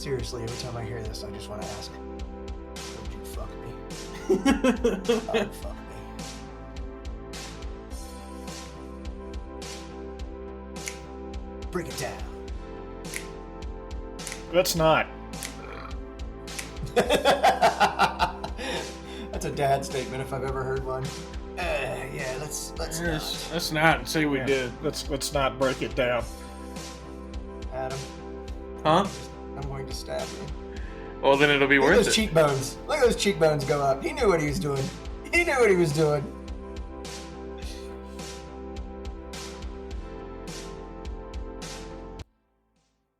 Seriously, every time I hear this, I just want to ask, would you fuck me? Fuck me. Break it down. Let's not. That's a dad statement if I've ever heard one. Yeah, let's not. Let's not and say we did. Let's not break it down. Adam. Huh? I'm going to stab you. Well, then it'll be Look at worth those it. cheekbones. Look at those cheekbones go up. He knew what he was doing.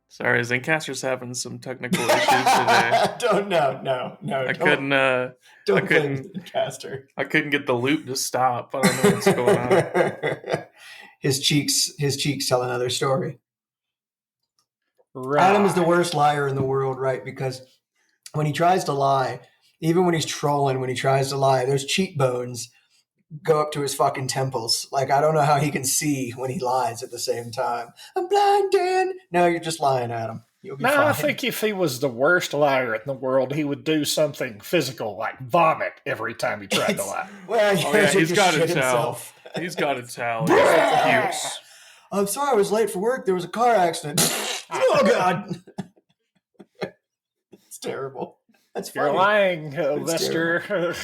Sorry, Zencaster's having some technical issues today. No. I couldn't blame Zencaster. I couldn't get the loop to stop. I don't know what's going on. His cheeks tell another story. Right. Adam is the worst liar in the world, right? Because when he tries to lie, even when he's trolling, when he tries to lie, those cheekbones go up to his fucking temples. Like, I don't know how he can see when he lies at the same time. I'm blind, Dan. No, you're just lying, Adam. You'll be fine. I think if he was the worst liar in the world, he would do something physical, like vomit every time he tried to lie. Well, He's got to tell. He's got to tell. He's I'm sorry I was late for work. There was a car accident. Oh, God. It's terrible. That's funny. You're lying, Lester. And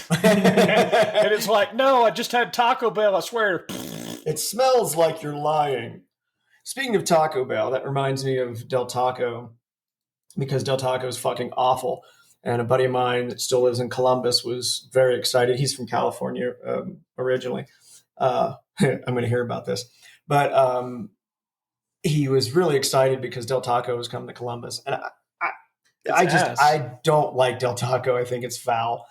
it's like, no, I just had Taco Bell, I swear. It smells like you're lying. Speaking of Taco Bell, that reminds me of Del Taco, because Del Taco is fucking awful. And a buddy of mine that still lives in Columbus was very excited. He's from California originally. I'm going to hear about this. But he was really excited because Del Taco was coming to Columbus. And I don't like Del Taco. I think it's foul.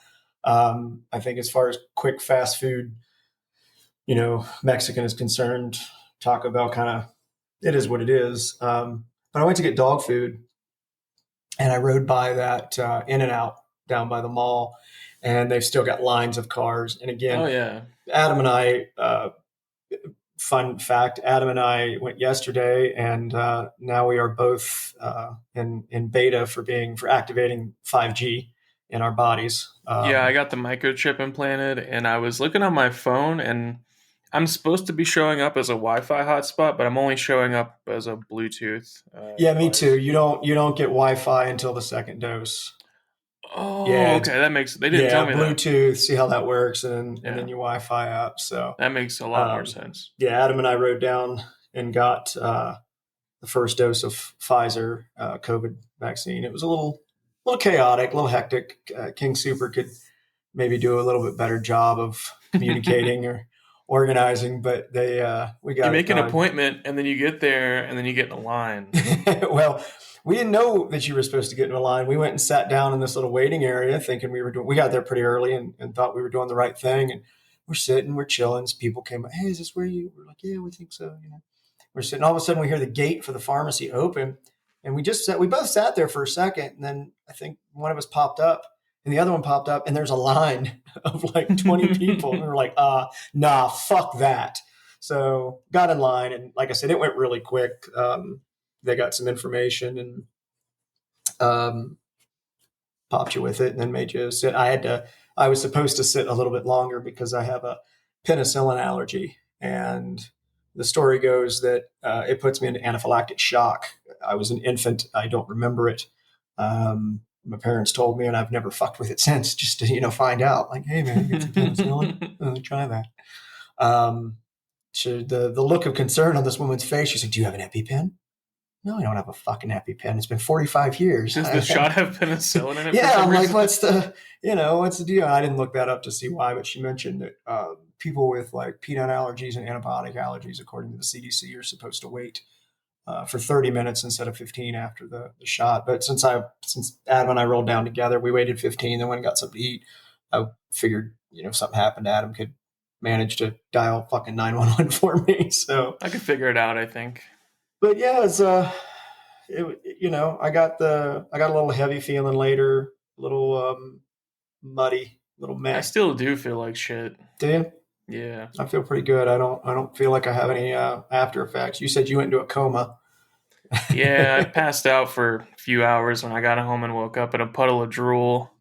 I think as far as quick fast food, Mexican is concerned, Taco Bell it is what it is. But I went to get dog food and I rode by that In-N-Out down by the mall, and they've still got lines of cars. And again, Adam and I, fun fact, Adam and I went yesterday, and now we are both in beta for activating 5G in our bodies. I got the microchip implanted, and I was looking on my phone, and I'm supposed to be showing up as a Wi-Fi hotspot, but I'm only showing up as a Bluetooth. Me too. You don't get Wi-Fi until the second dose. Oh, yeah, okay. They didn't tell me Bluetooth, see how that works, and then you Wi-Fi up. So that makes a lot more sense. Yeah, Adam and I rode down and got the first dose of Pfizer COVID vaccine. It was a little chaotic, a little hectic. King Super could maybe do a little bit better job of communicating or organizing, but we got. You make an appointment, and then you get there, and then you get in a line. Well, we didn't know that you were supposed to get in a line. We went and sat down in this little waiting area thinking we got there pretty early and thought we were doing the right thing. And we're sitting, we're chilling. Some people came up, hey, is this where you? We're like, yeah, we think so. We're sitting, all of a sudden we hear the gate for the pharmacy open. And we both sat there for a second. And then I think one of us popped up and the other one popped up, and there's a line of like 20 people. And we were like, nah, fuck that. So got in line. And like I said, it went really quick. They got some information and popped you with it and then made you sit. I was supposed to sit a little bit longer because I have a penicillin allergy. And the story goes that it puts me into anaphylactic shock. I was an infant. I don't remember it. My parents told me, and I've never fucked with it since, just to, find out. Like, hey, man, get some penicillin. Try that. So the look of concern on this woman's face, she's like, do you have an EpiPen? No, I don't have a fucking EpiPen. It's been 45 years. Does the shot have penicillin in it? Yeah, I'm like, what's the deal? I didn't look that up to see why, but she mentioned that people with like peanut allergies and antibiotic allergies, according to the CDC, are supposed to wait for 30 minutes instead of 15 after the shot. But since Adam and I rolled down together, we waited 15, then went and got something to eat. I figured, if something happened, Adam could manage to dial fucking 911 for me. So I could figure it out, I think. But yeah, it's I got a little heavy feeling later, a little muddy, a little meh. I still do feel like shit. Do you? Yeah. I feel pretty good. I don't feel like I have any after effects. You said you went into a coma. Yeah, I passed out for a few hours when I got home and woke up in a puddle of drool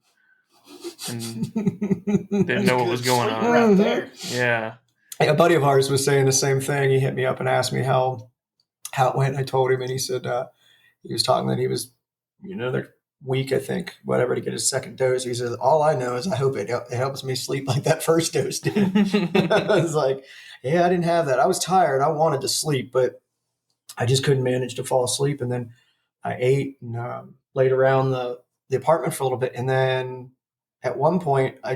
and didn't know what was going Sleep on. right there. Yeah. A buddy of ours was saying the same thing. He hit me up and asked me how it went. I told him, and he said he was talking that he was another week, I think, whatever, to get his second dose. He says, all I know is I hope it helps me sleep like that first dose did. I was like, yeah, I didn't have that. I was tired. I wanted to sleep, but I just couldn't manage to fall asleep. And then I ate and laid around the apartment for a little bit. And then at one point, I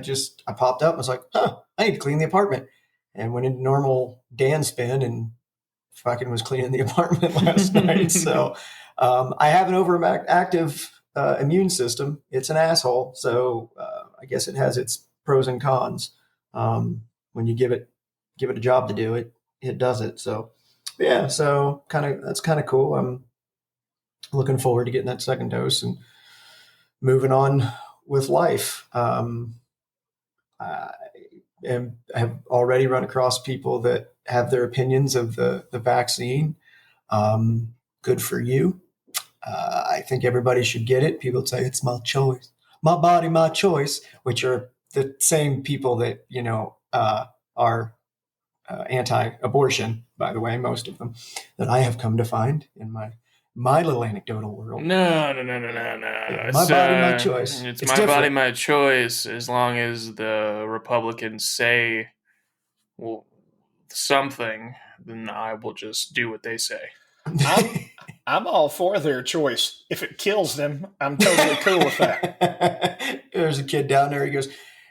popped up and was like, I need to clean the apartment. And went into normal Dan spin and fucking was cleaning the apartment last night. So I have an overactive immune system. It's an asshole. So I guess it has its pros and cons. When you give it a job to do it, it does it. So yeah, so that's kind of cool. I'm looking forward to getting that second dose and moving on with life. I have already run across people that have their opinions of the vaccine. Good for you. I think everybody should get it. People say it's my choice, my body, my choice, which are the same people that, are anti-abortion, by the way, most of them that I have come to find in my little anecdotal world. No. Yeah, my body, my choice. It's my different. body, my choice, as long as the Republicans say something, then I will just do what they say. I'm all for their choice. If it kills them, I'm totally cool with that. There's a kid down there. He goes,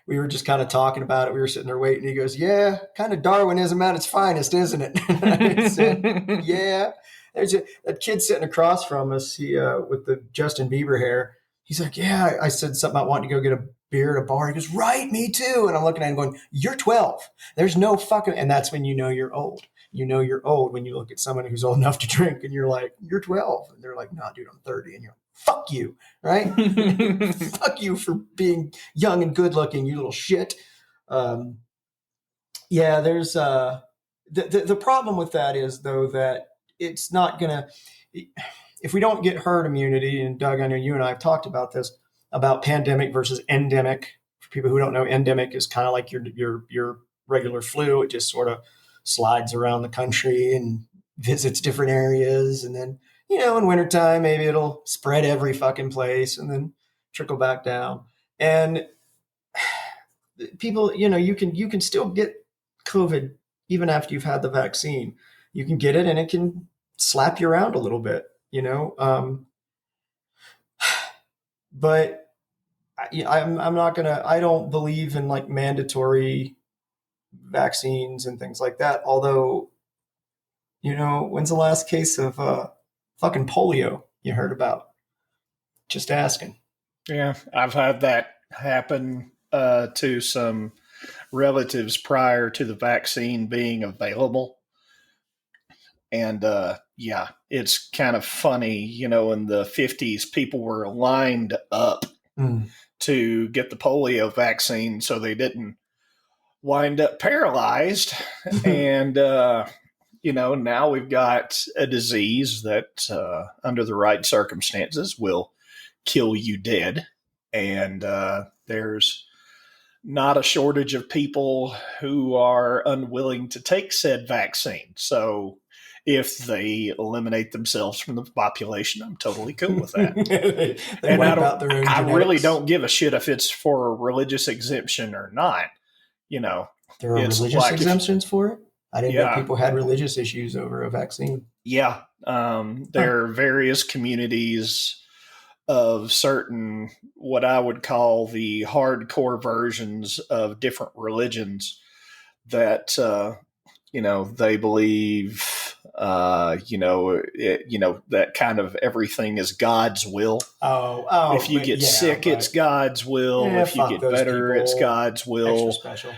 we were just kind of talking about it. We were sitting there waiting. He goes, yeah, kind of Darwinism at its finest, isn't it? I said, yeah. There's that kid sitting across from us, he with the Justin Bieber hair. He's like, yeah. I said something about wanting to go get a beer at a bar. He goes, right, me too. And I'm looking at him going, you're 12. There's no fucking, and that's when you know you're old. You know you're old when you look at someone who's old enough to drink and you're like, you're 12. And they're like, nah, dude, I'm 30. And you're like, fuck you, right? Fuck you for being young and good looking, you little shit. Yeah, there's the problem with that is, though, that it's not going to, if we don't get herd immunity, and Doug, I know you and I have talked about this, about pandemic versus endemic. For people who don't know, endemic is kind of like your regular flu. It just sort of slides around the country and visits different areas. And then, in wintertime, maybe it'll spread every fucking place and then trickle back down. And people, you can still get COVID even after you've had the vaccine. You can get it and it can slap you around a little bit, but I'm not gonna, I don't believe in like mandatory vaccines and things like that. Although, when's the last case of fucking polio you heard about? Just asking. Yeah, I've had that happen to some relatives prior to the vaccine being available. And yeah, it's kind of funny, in the 50s, people were lined up to get the polio vaccine so they didn't wind up paralyzed. And, now we've got a disease that, under the right circumstances, will kill you dead. And there's not a shortage of people who are unwilling to take said vaccine. So if they eliminate themselves from the population, I'm totally cool with that. they And I really genetics. don't give a shit if it's for a religious exemption or not. There are it's religious like exemptions for it. I didn't know Yeah. people had religious issues over a vaccine. Yeah. There are various communities of certain, what I would call the hardcore versions of different religions that, they believe, that kind of everything is God's will. Oh, if you get sick, right. it's God's will. Yeah, if you fuck get those better, people. it's God's will. Extra special.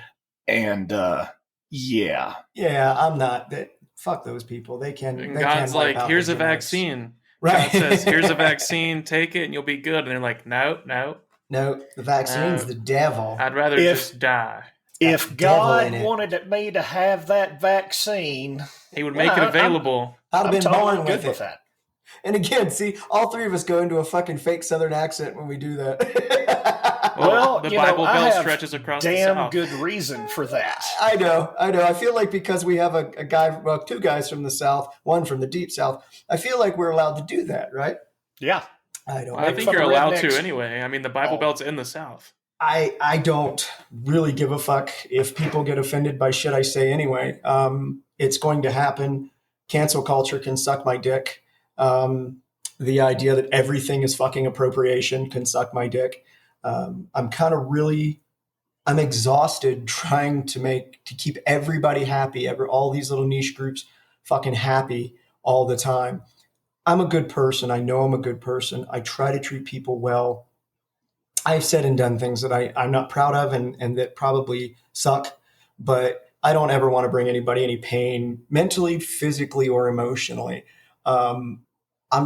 And, yeah. Yeah, I'm not. Fuck those people. They can. And they God's can wipe like, out here's the a genetics. vaccine. Right. God says, here's a vaccine, take it and you'll be good. And they're like, no. No, the vaccine's the devil. I'd rather just die. If devil God in it. wanted me to have that vaccine, He would make it available. I'd have been totally born good with it. that. And again, see, all three of us go into a fucking fake Southern accent when we do that. Well, the you Bible know, I Belt have stretches across the damn South. good reason for that. I know. I feel like because we have a guy, well, two guys from the South, one from the deep South, I feel like we're allowed to do that, right? Yeah. I don't. Well, I Make think fun you're of allowed rednecks. to anyway. I mean, the Bible Oh. Belt's in the South. I don't really give a fuck if people get offended by shit I say anyway. It's going to happen. Cancel culture can suck my dick. The idea that everything is fucking appropriation can suck my dick. I'm exhausted trying to keep everybody happy, all these little niche groups fucking happy all the time. I'm a good person. I know I'm a good person. I try to treat people well. I've said and done things that I'm not proud of and that probably suck, but I don't ever want to bring anybody any pain mentally, physically, or emotionally. I'm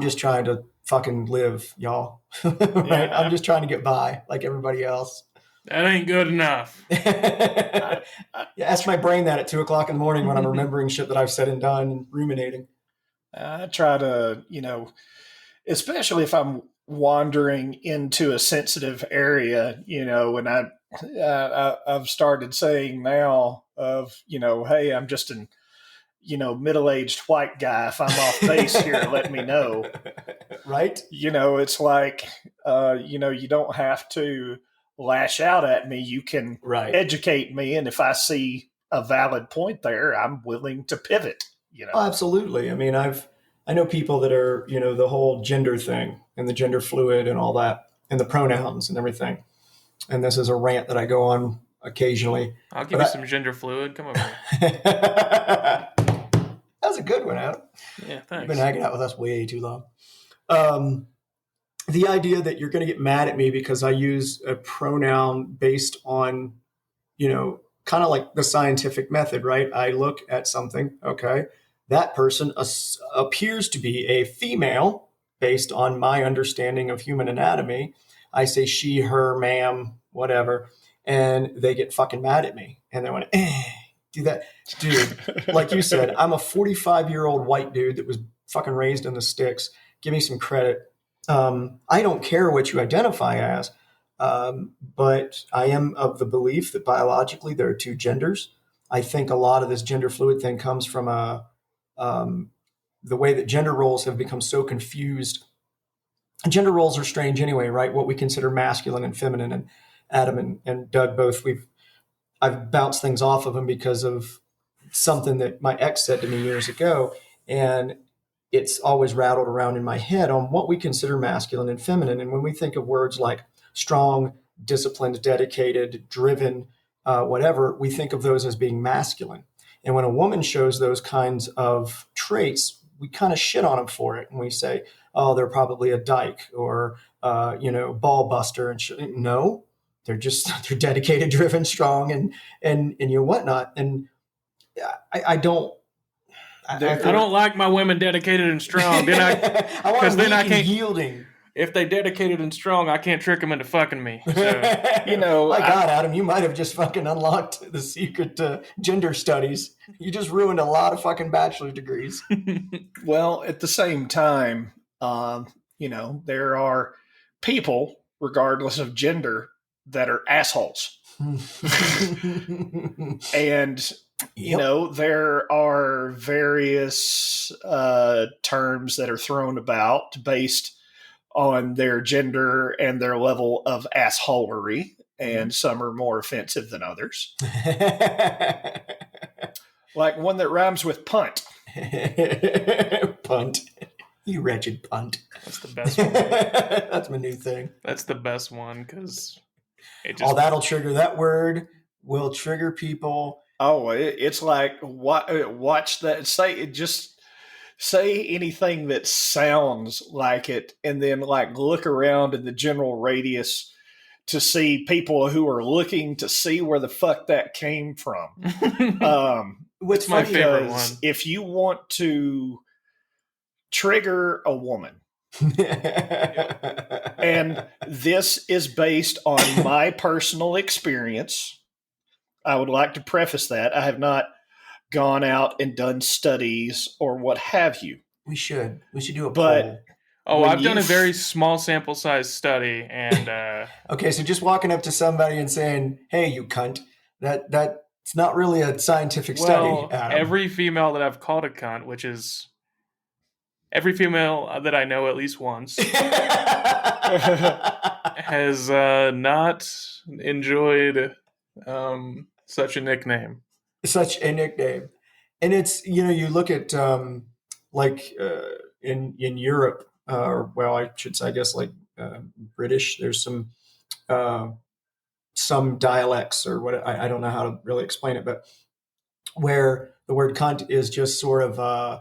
just trying to fucking live, y'all. Right? Yeah. I'm just trying to get by like everybody else. That ain't good enough. Yeah, ask my brain that at 2:00 in the morning when I'm remembering shit that I've said and done and ruminating. I try to, especially if I'm wandering into a sensitive area, and I've started saying now of, hey, I'm just an, middle-aged white guy. If I'm off base here, let me know. Right? It's like, you don't have to lash out at me. You can educate me. And if I see a valid point there, I'm willing to pivot, Oh, absolutely. I mean, I know people that are, the whole gender thing and the gender fluid and all that and the pronouns and everything. And this is a rant that I go on occasionally. I'll give you some gender fluid. Come over here. That was a good one, Adam. Yeah, thanks. You've been hanging out with us way too long. The idea that you're going to get mad at me because I use a pronoun based on, kind of like the scientific method, right? I look at something, okay, that person appears to be a female based on my understanding of human anatomy. I say she, her, ma'am, whatever, and they get fucking mad at me. And they went, do that. Dude, like you said, I'm a 45-year-old white dude that was fucking raised in the sticks. Give me some credit. I don't care what you identify as, but I am of the belief that biologically there are two genders. I think a lot of this gender fluid thing comes from the way that gender roles have become so confused. Gender roles are strange anyway, right? What we consider masculine and feminine, and Adam and Doug both, I've bounced things off of them because of something that my ex said to me years ago. And it's always rattled around in my head on what we consider masculine and feminine. And when we think of words like strong, disciplined, dedicated, driven, whatever, we think of those as being masculine. And when a woman shows those kinds of traits, we kind of shit on them for it. And we say, oh, they're probably a dyke or, ball buster and shit. No, they're dedicated, driven, strong, and whatnot. And I don't like my women dedicated and strong. Because then I can't yielding. If they dedicated and strong, I can't trick them into fucking me. So. My God, Adam, you might have just fucking unlocked the secret to gender studies. You just ruined a lot of fucking bachelor's degrees. Well, at the same time, there are people, regardless of gender, that are assholes. And there are various terms that are thrown about based on their gender and their level of assholery, and some are more offensive than others. Like one that rhymes with punt. Punt. You wretched punt. That's the best one. That's my new thing. That's the best one because that'll trigger. That word will trigger people. Oh, it's like watch that. Say anything that sounds like it, and then look around in the general radius to see people who are looking to see where the fuck that came from. What's my favorite one? If you want to trigger a woman, and this is based on my personal experience, I would like to preface that I have not gone out and done studies or what have you. We should do a But- poll. Oh, When I've done you a very small sample size study, and Okay, so just walking up to somebody and saying, "Hey, you cunt," that's not really a scientific well, study, Adam. every female that I've called a cunt, which is every female that I know at least once, has not enjoyed such a nickname. Such a nickname. And it's, you look at like in Europe, or well, I should say, I guess, like British, there's some dialects, or what, I don't know how to really explain it, but where the word cunt is just sort of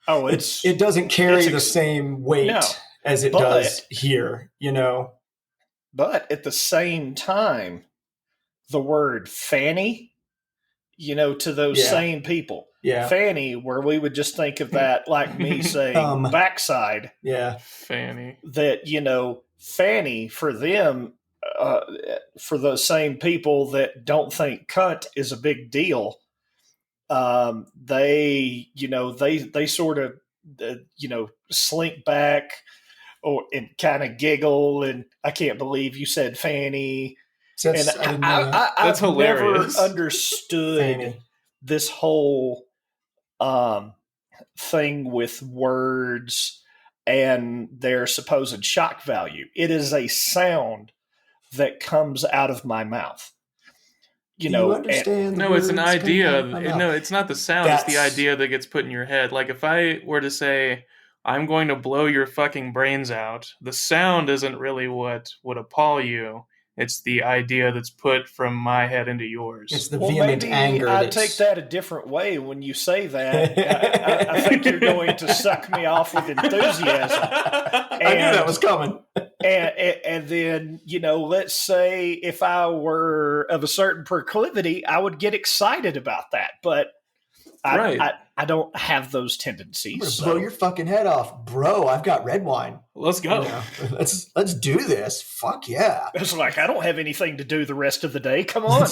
it doesn't carry the same weight as it does here, But at the same time, the word Fanny, to those same people. Yeah. Fanny, where we would just think of that like me saying backside. Yeah. Fanny. That, Fanny for them, for those same people that don't think cunt is a big deal, they sort of, slink back and kind of giggle, and I can't believe you said Fanny. That's hilarious. Never understood this whole thing with words and their supposed shock value. It is a sound that comes out of my mouth. You understand? No, it's an idea. No, it's not the sound. It's the idea that gets put in your head. Like if I were to say, "I'm going to blow your fucking brains out," the sound isn't really what would appall you. It's the idea that's put from my head into yours. It's the vehement anger. I take that a different way when you say that. I think you're going to suck me off with enthusiasm. I knew that was coming. And then, let's say if I were of a certain proclivity, I would get excited about that. But I don't have those tendencies. I'm gonna blow your fucking head off, bro. I've got red wine. Let's go. Let's do this. Fuck yeah. It's like I don't have anything to do the rest of the day. Come on,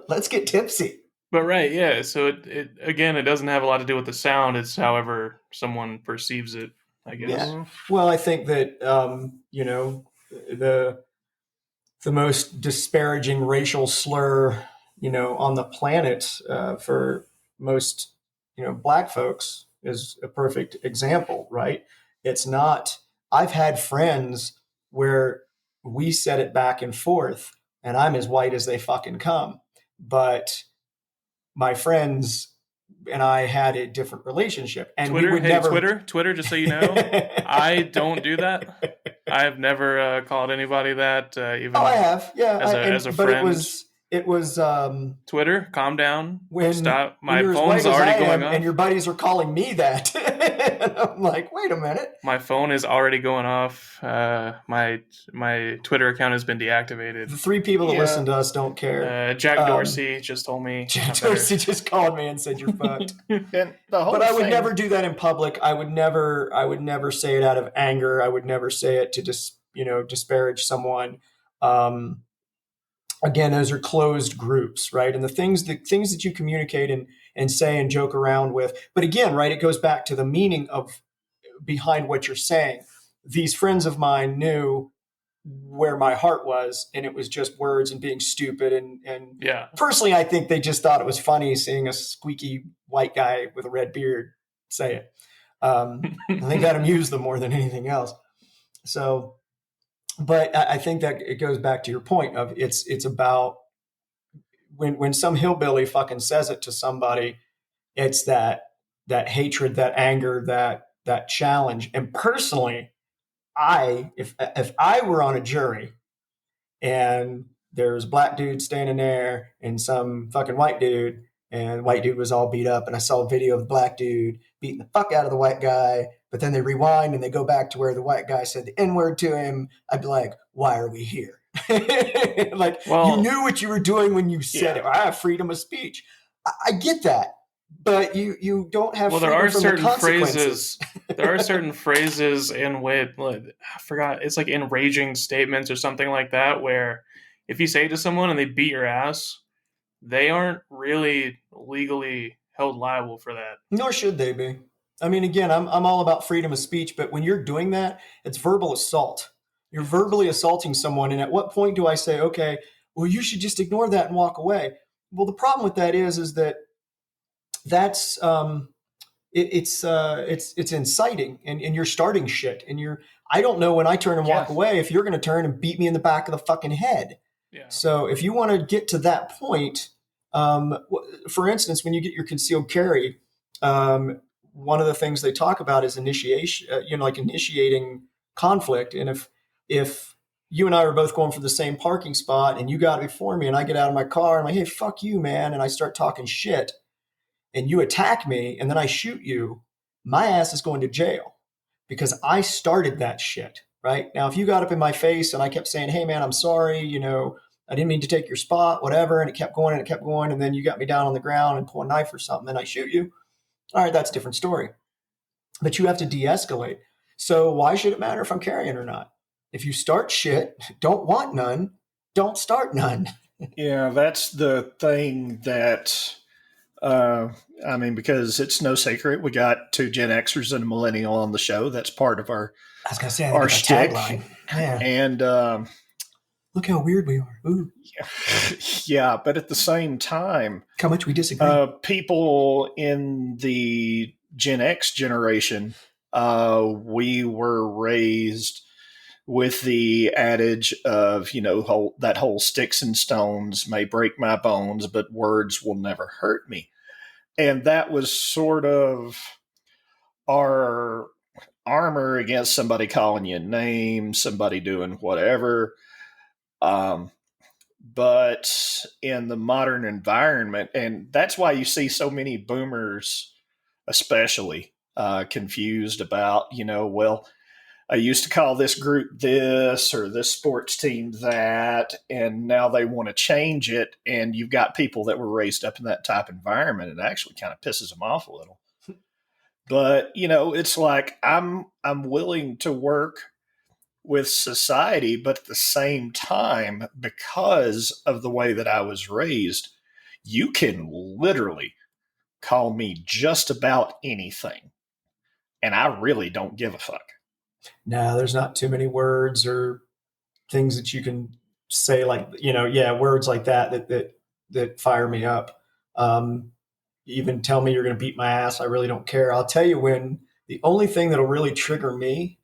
let's get tipsy. But right, yeah. So it again, it doesn't have a lot to do with the sound. It's however someone perceives it, I guess. Yeah. Well, I think that the most disparaging racial slur on the planet for most Black folks is a perfect example, right? It's not. I've had friends where we said it back and forth, and I'm as white as they fucking come, but my friends and I had a different relationship, and Twitter, we would never. Twitter. Just so you know, I don't do that. I've never called anybody that. Even I have, yeah, as a but friend. It was Twitter. Calm down. When Stop. My you're as phone's white as already I going am, off. and your buddies are calling me that. And I'm like, wait a minute. My phone is already going off. My Twitter account has been deactivated. The 3 people that listen to us don't care. Jack Dorsey just told me. Jack Dorsey just called me and said you're fucked. And but I would never do that in public. I would never say it out of anger. I would never say it to disparage someone. Again, those are closed groups, right? And the things that you communicate and say and joke around with. But again, right, it goes back to the meaning of behind what you're saying. These friends of mine knew where my heart was, and it was just words and being stupid. And yeah. Personally, I think they just thought it was funny seeing a squeaky white guy with a red beard say it. I think that amused them more than anything else. So, but I think that it goes back to your point of it's about when some hillbilly fucking says it to somebody, it's that hatred, that anger, that challenge. And personally, if I were on a jury and there's a black dude standing there and some fucking white dude, and the white dude was all beat up, and I saw a video of the black dude beating the fuck out of the white guy, but then they rewind and they go back to where the white guy said the N-word to him, I'd be like, why are we here? You knew what you were doing when you said it. I have freedom of speech. I get that, but you don't have freedom there are from certain the consequences. There are certain phrases in I forgot, it's like enraging statements or something like that, where if you say it to someone and they beat your ass, they aren't really legally held liable for that. Nor should they be. I mean, again, I'm all about freedom of speech, but when you're doing that, it's verbal assault. You're verbally assaulting someone. And at what point do I say, okay, well, you should just ignore that and walk away? Well, the problem with that is that that's it's inciting, and you're starting shit, and I don't know when I turn and walk away if you're going to turn and beat me in the back of the fucking head. Yeah. So if you want to get to that point, for instance, when you get your concealed carry, one of the things they talk about is initiation, like initiating conflict. And if you and I were both going for the same parking spot and you got it before me and I get out of my car and I'm like, hey, fuck you, man. And I start talking shit and you attack me and then I shoot you, my ass is going to jail because I started that shit. Right now, if you got up in my face and I kept saying, hey, man, I'm sorry, I didn't mean to take your spot, whatever. And it kept going and it kept going. And then you got me down on the ground and pull a knife or something and I shoot you. All right, that's a different story. But you have to de-escalate. So why should it matter if I'm carrying or not? If you start shit, don't want none, don't start none. Yeah, that's the thing that, because it's no secret, we got 2 Gen Xers and a Millennial on the show. That's part of our shtick. Tagline. Yeah. And look how weird we are. Ooh. Yeah, but at the same time, how much we disagree. People in the Gen X generation, we were raised with the adage of, that whole sticks and stones may break my bones, but words will never hurt me. And that was sort of our armor against somebody calling you a name, somebody doing whatever. But in the modern environment, and that's why you see so many boomers, especially, confused about, I used to call this group this or this sports team that, and now they want to change it. And you've got people that were raised up in that type of environment. It actually kind of pisses them off a little. But, it's like I'm willing to work with society, but at the same time, because of the way that I was raised, you can literally call me just about anything. And I really don't give a fuck. No, there's not too many words or things that you can say, like, words like that fire me up. Even tell me you're going to beat my ass. I really don't care. I'll tell you when the only thing that'll really trigger me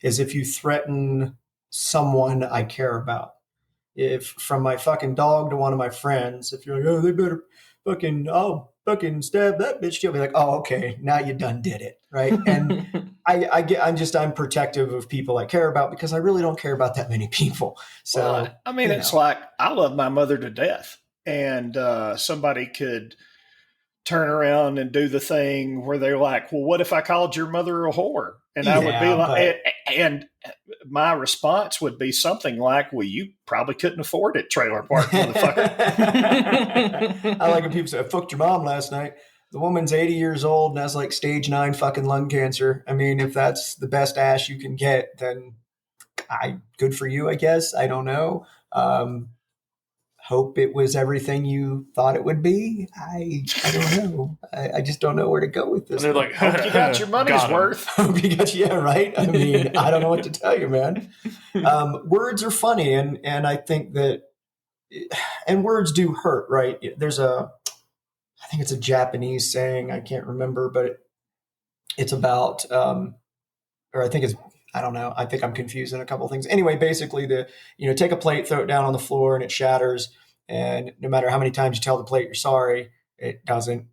is if you threaten someone I care about. If from my fucking dog to one of my friends, if you're like, oh, they better I'll fucking stab that bitch. You'll be like, oh, okay, now you done did it. Right. And I'm protective of people I care about because I really don't care about that many people. So, it's like, I love my mother to death, and somebody could turn around and do the thing where they're like, well, what if I called your mother a whore? And I would be like, and my response would be something like, well, you probably couldn't afford it, trailer park motherfucker. I like when people say, I fucked your mom last night. The woman's 80 years old and has like stage 9 fucking lung cancer. I mean, if that's the best ass you can get, then good for you, I guess. I don't know. Hope it was everything you thought it would be. I don't know. I just don't know where to go with this. And they're like, hope you got your money's worth. Hope you got, yeah, right. I mean, I don't know what to tell you, man. Words are funny, and I think that, and words do hurt, right? I think it's a Japanese saying. I can't remember, but it's about, or I think it's, I don't know. I think I'm confusing a couple of things. Anyway, basically take a plate, throw it down on the floor and it shatters. And no matter how many times you tell the plate you're sorry, it doesn't,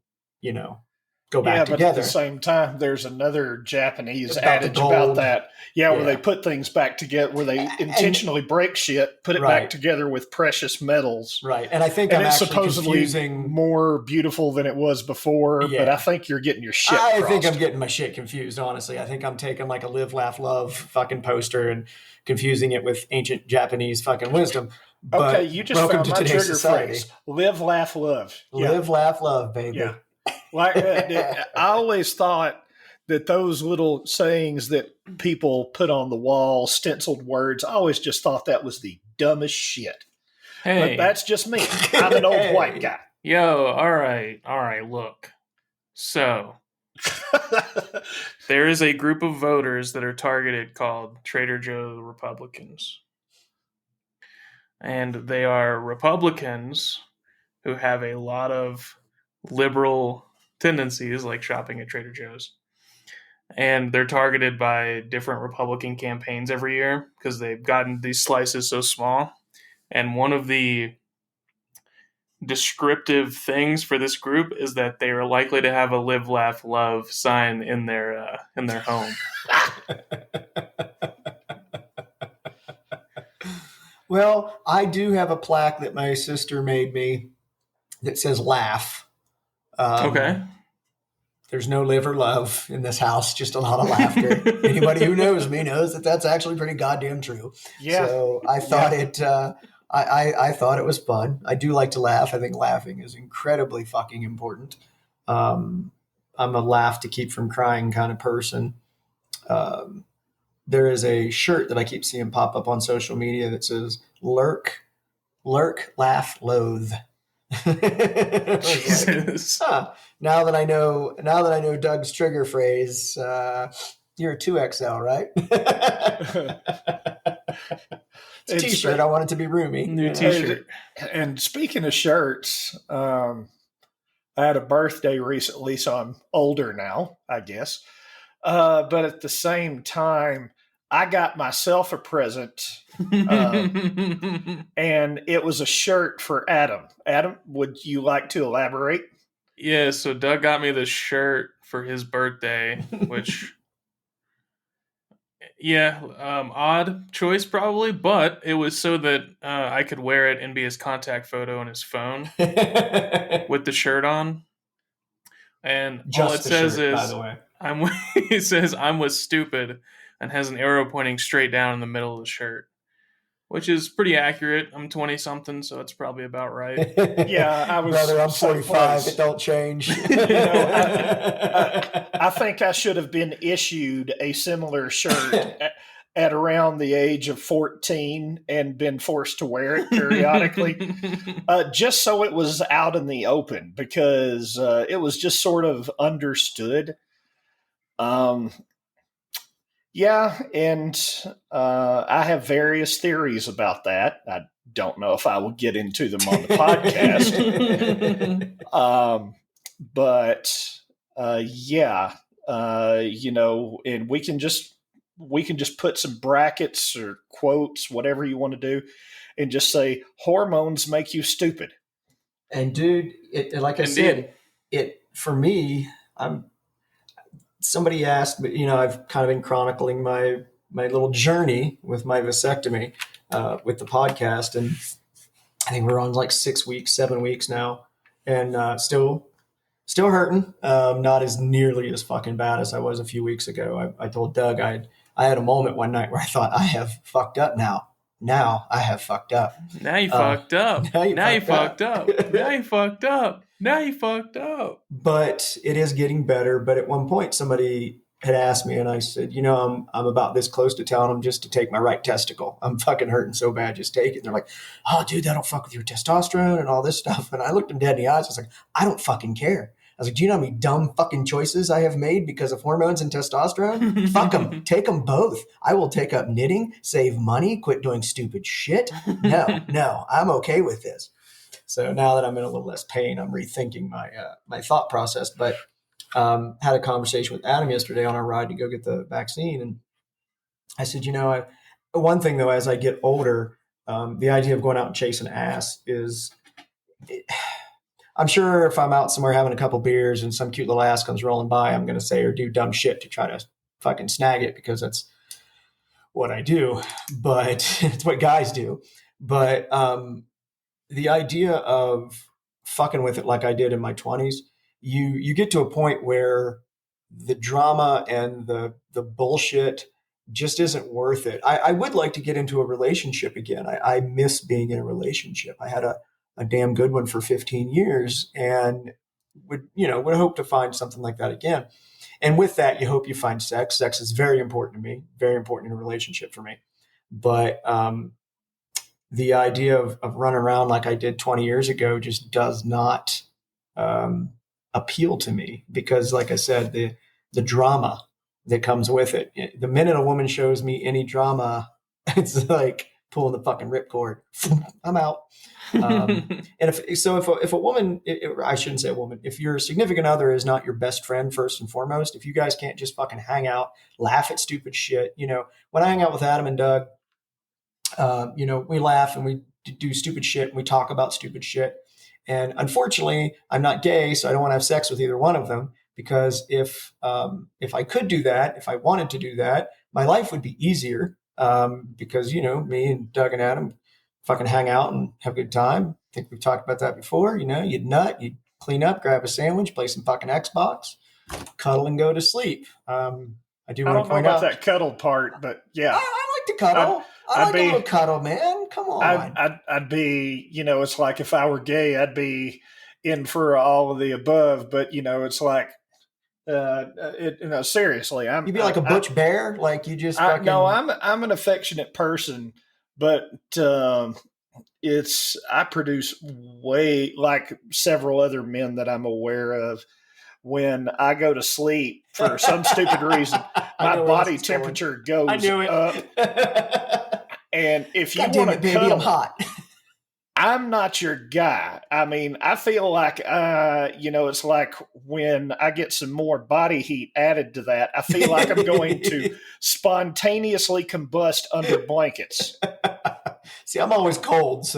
go back together. But at the same time, there's another Japanese adage about that. Yeah, where they put things back together, where they intentionally break shit, put it back together with precious metals. Right. And I think it's supposedly more beautiful than it was before, but I think you're getting your shit crossed. I think I'm getting my shit confused, honestly. I think I'm taking like a live, laugh, love fucking poster and confusing it with ancient Japanese fucking wisdom. But okay, you just found my trigger phrase. Live, laugh, love. Live, laugh, love, baby. Yeah. Like, I always thought that those little sayings that people put on the wall, stenciled words, I always just thought that was the dumbest shit. Hey. But that's just me. I'm an old white guy. Yo, all right, look. So, There is a group of voters that are targeted called Trader Joe Republicans. And they are Republicans who have a lot of liberal tendencies, like shopping at Trader Joe's. And they're targeted by different Republican campaigns every year because they've gotten these slices so small. And one of the descriptive things for this group is that they are likely to have a live, laugh, love sign in their home. Well, I do have a plaque that my sister made me that says laugh. Okay. There's no live or love in this house, just a lot of laughter. Anybody who knows me knows that that's actually pretty goddamn true. Yeah. So I thought I thought it was fun. I do like to laugh. I think laughing is incredibly fucking important. I'm a laugh to keep from crying kind of person. There is a shirt that I keep seeing pop up on social media that says lurk, laugh, loathe. Jesus. Now that I know Doug's trigger phrase, you're a 2XL, right? It's a t-shirt. I want it to be roomy. New t-shirt. And speaking of shirts, I had a birthday recently, so I'm older now, I guess. But at the same time, I got myself a present, and it was a shirt for Adam. Adam, would you like to elaborate? Yeah, so Doug got me this shirt for his birthday, which, odd choice probably, but it was so that I could wear it and be his contact photo on his phone with the shirt on. And just all it says shirt, is, by the way. It says, "I'm was stupid," and has an arrow pointing straight down in the middle of the shirt, which is pretty accurate. I'm 20-something, so it's probably about right. Yeah, I was. Brother, I'm 45. It don't change. I think I should have been issued a similar shirt at around the age of 14 and been forced to wear it periodically, just so it was out in the open, because it was just sort of understood. Yeah, and I have various theories about that. I don't know if I will get into them on the podcast. And we can just put some brackets or quotes, whatever you want to do, and just say hormones make you stupid. And dude, like I said, for me, somebody asked, but I've kind of been chronicling my little journey with my vasectomy with the podcast, and I think we're on like 7 weeks now, and still hurting. Not as nearly as fucking bad as I was a few weeks ago. I told Doug I had a moment one night where I thought, I have fucked up now. Now I have fucked up. Now you fucked up. Now you fucked up. Now you fucked up. Now you fucked up. But it is getting better. But at one point, somebody had asked me, and I said, I'm about this close to telling them just to take my right testicle. I'm fucking hurting so bad, just take it. And they're like, oh, dude, that'll fuck with your testosterone and all this stuff. And I looked them dead in the eyes. I was like, I don't fucking care. I was like, do you know how many dumb fucking choices I have made because of hormones and testosterone? Fuck them. Take them both. I will take up knitting, save money, quit doing stupid shit. No, I'm okay with this. So now that I'm in a little less pain, I'm rethinking my thought process. But had a conversation with Adam yesterday on our ride to go get the vaccine. And I said, one thing though, as I get older, the idea of going out and chasing ass is... I'm sure if I'm out somewhere having a couple beers and some cute little ass comes rolling by, I'm going to say or do dumb shit to try to fucking snag it because that's what I do. But it's what guys do. But the idea of fucking with it like I did in my 20s, you get to a point where the drama and the bullshit just isn't worth it. I would like to get into a relationship again. I miss being in a relationship. I had a damn good one for 15 years and would hope to find something like that again. And with that, you hope you find sex. Sex is very important to me, very important in a relationship for me. But the idea of running around like I did 20 years ago just does not appeal to me because, like I said, the drama that comes with it. The minute a woman shows me any drama, it's like pulling the fucking ripcord. I'm out. And if a woman, I shouldn't say a woman, if your significant other is not your best friend first and foremost, if you guys can't just fucking hang out, laugh at stupid shit, when I hang out with Adam and Doug, we laugh and we do stupid shit and we talk about stupid shit. And unfortunately, I'm not gay, so I don't want to have sex with either one of them. Because if I could do that, if I wanted to do that, my life would be easier. Because me and Doug and Adam fucking hang out and have a good time. I think we've talked about that before. You'd nut, you'd clean up, grab a sandwich, play some fucking Xbox, cuddle and go to sleep. I don't know about that cuddle part, but yeah, I like to cuddle. I like a little cuddle, man. Come on. I'd be, it's like if I were gay, I'd be in for all of the above. But it's like, seriously, you'd be like a butch bear, like you just. No, I'm an affectionate person, but I produce way like several other men that I'm aware of. When I go to sleep for some stupid reason, my body temperature goes up. And if you want to cuddle, I'm hot. I'm not your guy. I mean, I feel like, it's like when I get some more body heat added to that, I feel like I'm going to spontaneously combust under blankets. See, I'm always cold,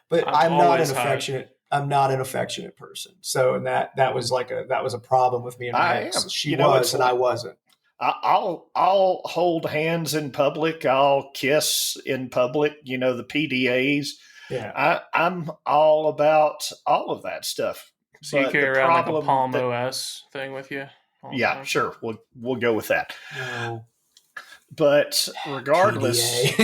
but I'm not an affectionate. Hot. I'm not an affectionate person. So, and that was a problem with me and my ex. She was, and I wasn't. I'll hold hands in public. I'll kiss in public. The PDAs. Yeah, I'm all about all of that stuff. So you carry around like a Palm OS thing with you? Yeah, sure. We'll go with that. No. But regardless,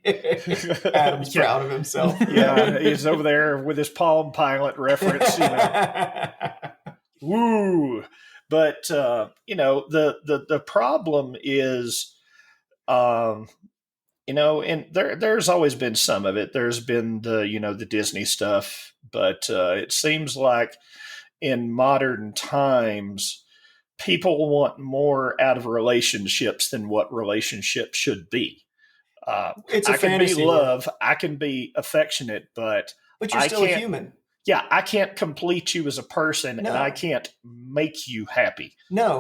Adam's proud of himself. Yeah, he's over there with his Palm Pilot reference. Woo! But the problem is, and there's always been some of it. There's been the Disney stuff, but it seems like in modern times, people want more out of relationships than what relationships should be. It's a I can be fantasy love, I can be affectionate, but you're still a human. Yeah, I can't complete you as a person, and I can't make you happy. No.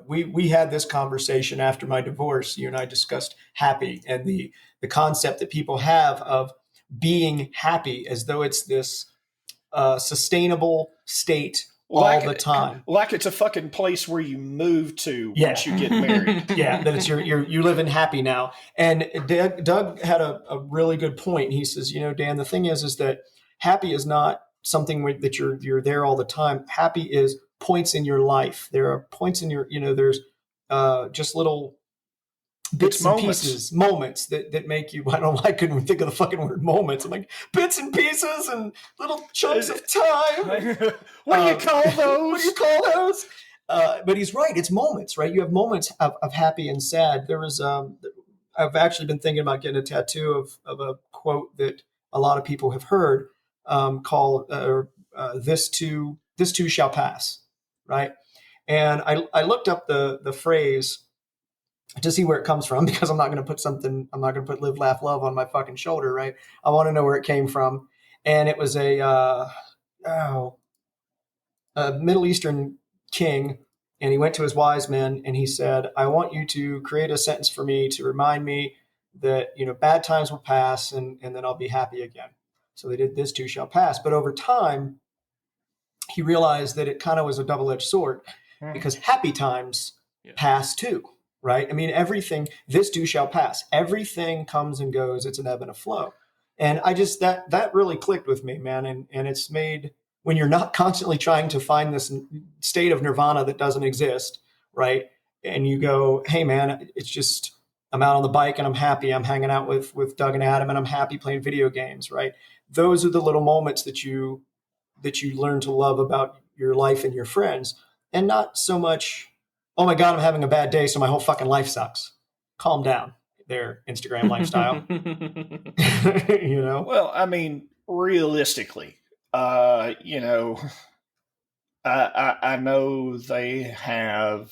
We had this conversation after my divorce. You and I discussed happy and the concept that people have of being happy as though it's this sustainable state all the time. Like it's a fucking place where you move to once you get married. Yeah, that it's you live in happy now. And Doug had a really good point. He says, Dan, the thing is that happy is not something that you're there all the time. Happy is points in your life. There are points in your, there's just little bits and pieces, moments that make you, I couldn't even think of the fucking word moments. I'm like, bits and pieces and little chunks of time. What do you call those? But he's right. It's moments, right? You have moments of happy and sad. There was, I've actually been thinking about getting a tattoo of a quote that a lot of people have heard called this too shall pass, right? And I looked up the phrase to see where it comes from, because I'm not going to put live, laugh, love on my fucking shoulder, right? I want to know where it came from. And it was a Middle Eastern king, and he went to his wise men and he said, I want you to create a sentence for me to remind me that, bad times will pass and then I'll be happy again. So they did this too shall pass. But over time, he realized that it kind of was a double-edged sword, because happy times pass too. Right? I mean, everything, this too shall pass. Everything comes and goes. It's an ebb and a flow. And I just, that really clicked with me, man. And it's made, when you're not constantly trying to find this state of nirvana that doesn't exist, right? And you go, hey man, it's just, I'm out on the bike and I'm happy. I'm hanging out with Doug and Adam and I'm happy playing video games, right? Those are the little moments that you learn to love about your life and your friends, and not so much, oh my God, I'm having a bad day, so my whole fucking life sucks. Calm down, their Instagram lifestyle. Well, I mean, realistically, You know, I know they have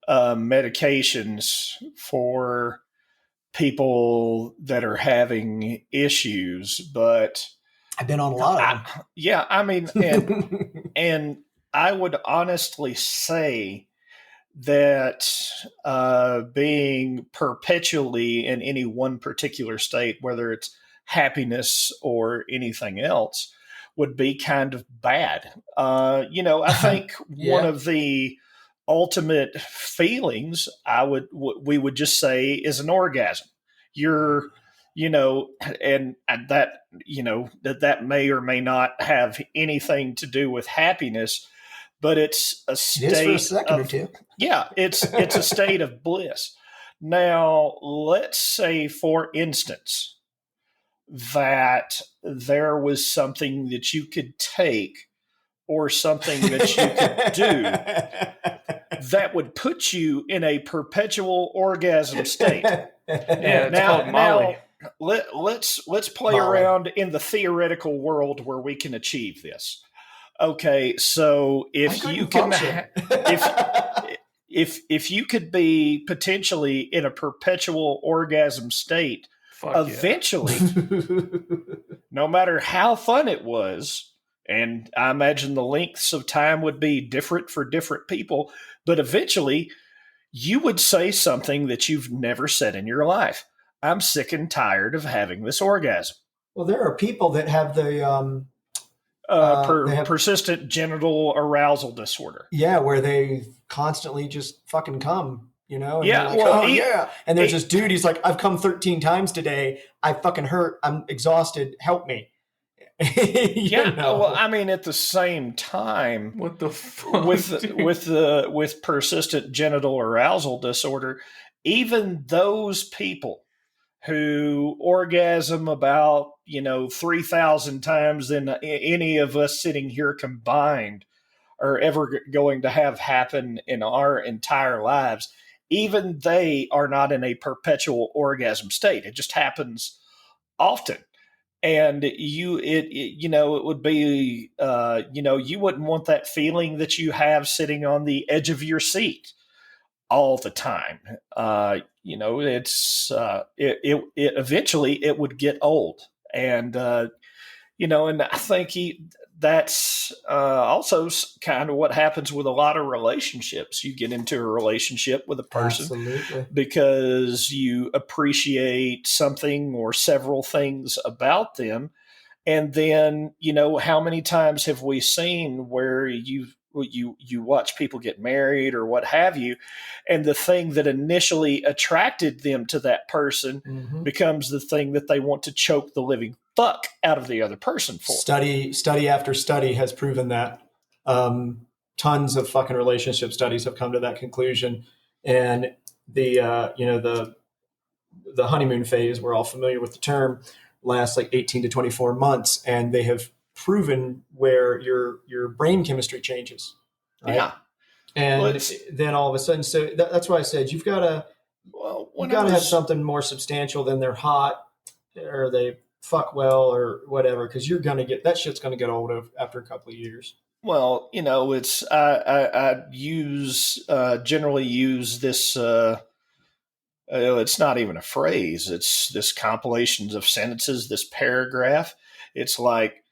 medications for people that are having issues, but I've been on a lot of them. Yeah, I mean, and I would honestly say that being perpetually in any one particular state, whether it's happiness or anything else, would be kind of bad. I think one of the ultimate feelings we would just say is an orgasm. You're, and that may or may not have anything to do with happiness, but it's a state. It is for a second or two. Yeah, it's a state of bliss. Now, let's say, for instance, that there was something that you could take or something that you could do that would put you in a perpetual orgasm state. Yeah, it's called Molly. Let's play around in the theoretical world where we can achieve this. Okay, so if you can, if you could be potentially in a perpetual orgasm state, eventually, no matter how fun it was, and I imagine the lengths of time would be different for different people, but eventually you would say something that you've never said in your life. I'm sick and tired of having this orgasm. Well, there are people that have the persistent genital arousal disorder. Yeah, where they constantly just fucking come, And yeah, like, and there's this dude, he's like, I've come 13 times today. I fucking hurt. I'm exhausted. Help me. Well, I mean, at the same time, what the fuck, with persistent genital arousal disorder, even those people who orgasm about 3,000 times than any of us sitting here combined are ever going to have happen in our entire lives, even they are not in a perpetual orgasm state. It just happens often. And it would be, you wouldn't want that feeling that you have sitting on the edge of your seat all the time. It's it eventually it would get old, and and I think that's also kind of what happens with a lot of relationships. You get into a relationship with a person Absolutely. because you appreciate something or several things about them. And then, how many times have we seen where you watch people get married or what have you, and the thing that initially attracted them to that person becomes the thing that they want to choke the living fuck out of the other person for. Study after study has proven that. Tons of fucking relationship studies have come to that conclusion. And the honeymoon phase, we're all familiar with the term, lasts like 18 to 24 months. And they have proven where your brain chemistry changes. Right? Yeah. And then all of a sudden, so that's why I said, you've got to have something more substantial than they're hot or they fuck well or whatever, because you're going to get that shit's going to get old after a couple of years. Well, it's I generally use this. It's not even a phrase. It's this compilations of sentences, this paragraph. It's like,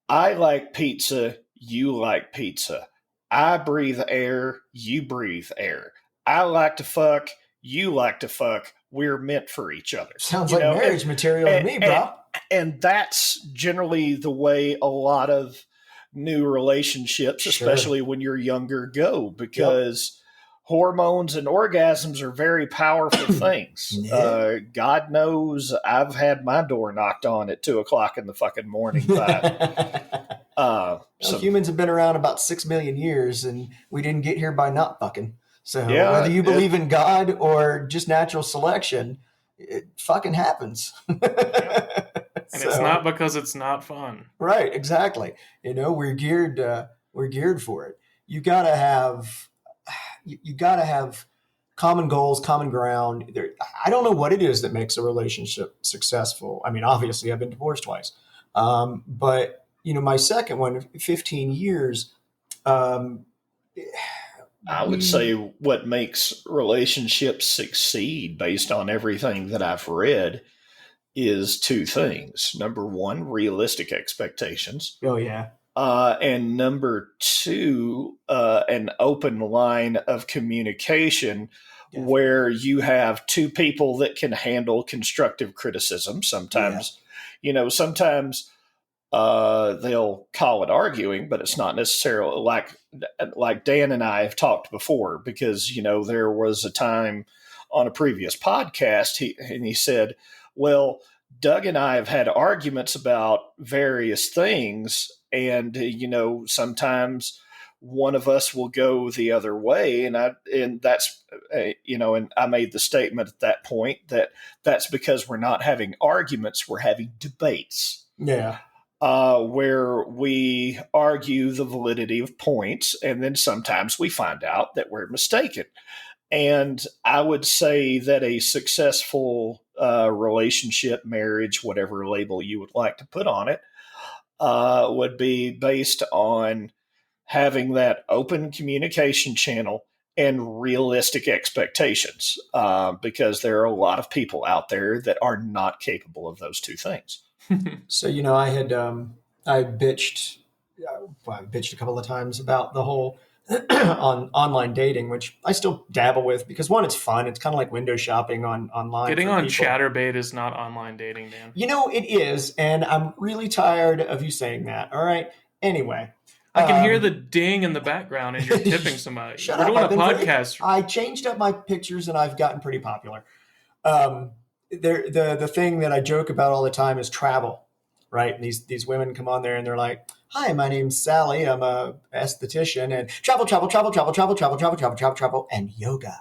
I like pizza, you like pizza. I breathe air, you breathe air. I like to fuck, you like to fuck. We're meant for each other. Sounds like marriage material to me, bro. And that's generally the way a lot of new relationships, especially when you're younger, go, because hormones and orgasms are very powerful things. God knows I've had my door knocked on at 2:00 in the fucking morning. Humans have been around about 6 million years, and we didn't get here by not fucking. So whether you believe in God or just natural selection, it fucking happens. And it's not because it's not fun. Right, exactly. We're geared for it. You gotta have common goals, common ground. I don't know what it is that makes a relationship successful. I mean, obviously I've been divorced twice. But my second one, 15 years, um, I would say what makes relationships succeed based on everything that I've read is two things. Number one, realistic expectations. Oh, yeah. And number two, an open line of communication. Definitely. Where you have two people that can handle constructive criticism. Sometimes, sometimes they'll call it arguing, but it's not necessarily like Dan and I have talked before, because, there was a time on a previous podcast, he said, well, Doug and I have had arguments about various things, and, sometimes one of us will go the other way. And that's, and I made the statement at that point that that's because we're not having arguments, we're having debates. Yeah. Where we argue the validity of points, and then sometimes we find out that we're mistaken. And I would say that a successful relationship, marriage, whatever label you would like to put on it, would be based on having that open communication channel and realistic expectations, because there are a lot of people out there that are not capable of those two things. So, I had, I bitched a couple of times about the whole on online dating, which I still dabble with, because one, it's fun. It's kind of like window shopping online. Getting on Chatterbait is not online dating, Dan. It is. And I'm really tired of you saying that. All right. Anyway. I can hear the ding in the background and you're tipping somebody. Shut We're up. doing a podcast. I changed up my pictures and I've gotten pretty popular. The thing that I joke about all the time is travel, right? And these women come on there and they're like, "Hi, my name's Sally. I'm a esthetician, and travel, and yoga."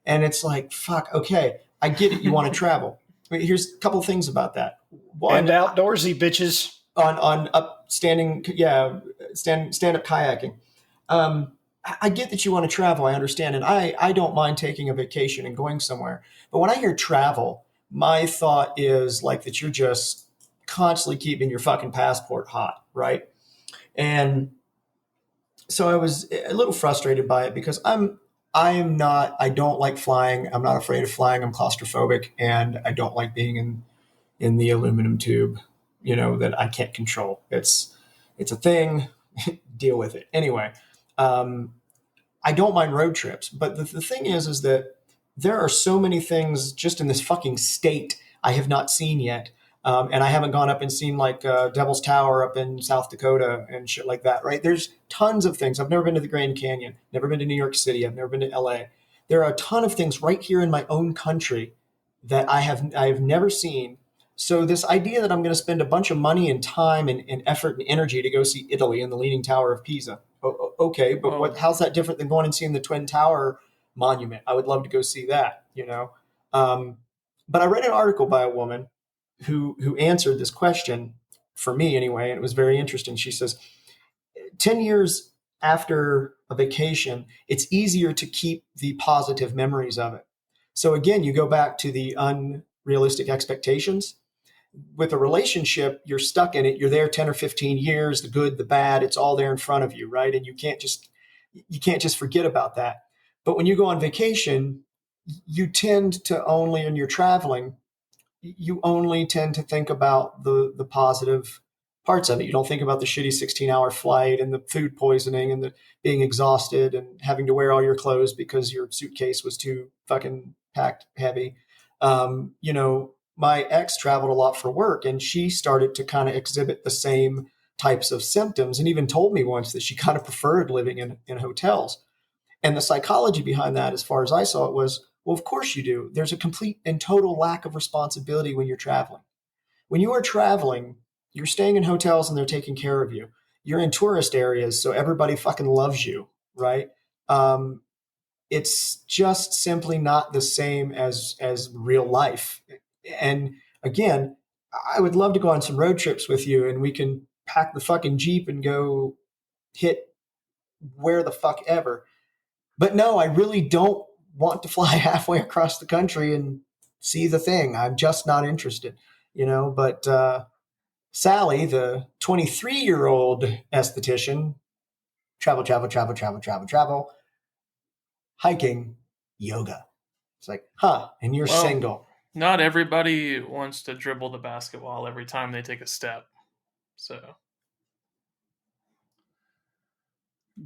And it's like, fuck, okay, I get it. You want to travel. Here's a couple of things about that. One, and outdoorsy bitches on stand-up kayaking. I get that you want to travel. I understand. And I don't mind taking a vacation and going somewhere. But when I hear travel, my thought is like that you're just constantly keeping your fucking passport hot, right? And so I was a little frustrated by it, because I don't like flying. I'm not afraid of flying. I'm claustrophobic, and I don't like being in the aluminum tube, that I can't control. It's a thing. Deal with it. Anyway, I don't mind road trips, but the thing is that there are so many things just in this fucking state I have not seen yet. And I haven't gone up and seen like Devil's Tower up in South Dakota and shit like that, right? There's tons of things. I've never been to the Grand Canyon, never been to New York City. I've never been to LA. There are a ton of things right here in my own country that I have never seen. So this idea that I'm going to spend a bunch of money and time and effort and energy to go see Italy and the Leaning Tower of Pisa. Okay, but how's that different than going and seeing the Twin Tower monument? I would love to go see that, But I read an article by a woman who answered this question for me anyway, and it was very interesting. She says, 10 years after a vacation, it's easier to keep the positive memories of it. So again, you go back to the unrealistic expectations. With a relationship, you're stuck in it. You're there 10 or 15 years, the good, the bad, it's all there in front of you, right? And you can't just forget about that. But when you go on vacation, you tend to only, and you're traveling, you only tend to think about the positive parts of it. You don't think about the shitty 16-hour flight and the food poisoning and the being exhausted and having to wear all your clothes because your suitcase was too fucking packed heavy. My ex traveled a lot for work, and she started to kind of exhibit the same types of symptoms, and even told me once that she kind of preferred living in hotels. And the psychology behind that, as far as I saw it, was, well, of course you do. There's a complete and total lack of responsibility when you're traveling. When you are traveling, you're staying in hotels and they're taking care of you. You're in tourist areas, so everybody fucking loves you, right? It's just simply not the same as real life. And again, I would love to go on some road trips with you, and we can pack the fucking Jeep and go hit where the fuck ever. But no, I really don't want to fly halfway across the country and see the thing. I'm just not interested, but Sally, the 23-year-old esthetician, travel, hiking, yoga. It's like, and you're single. Not everybody wants to dribble the basketball every time they take a step. So.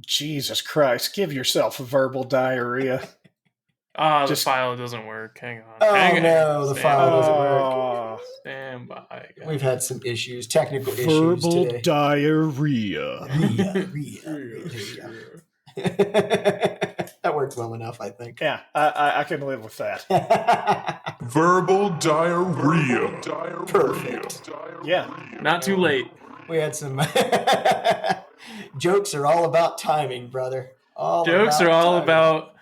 Jesus Christ, give yourself a verbal diarrhea. The file doesn't work. Hang on. The file doesn't work. Stand by. Guys. We've had some issues, technical issues today. Verbal diarrhea. That works well enough, I think. Yeah, I can live with that. Verbal diarrhea. Perfect. Yeah. Not too late. We had some jokes are all about timing, brother. Jokes are all about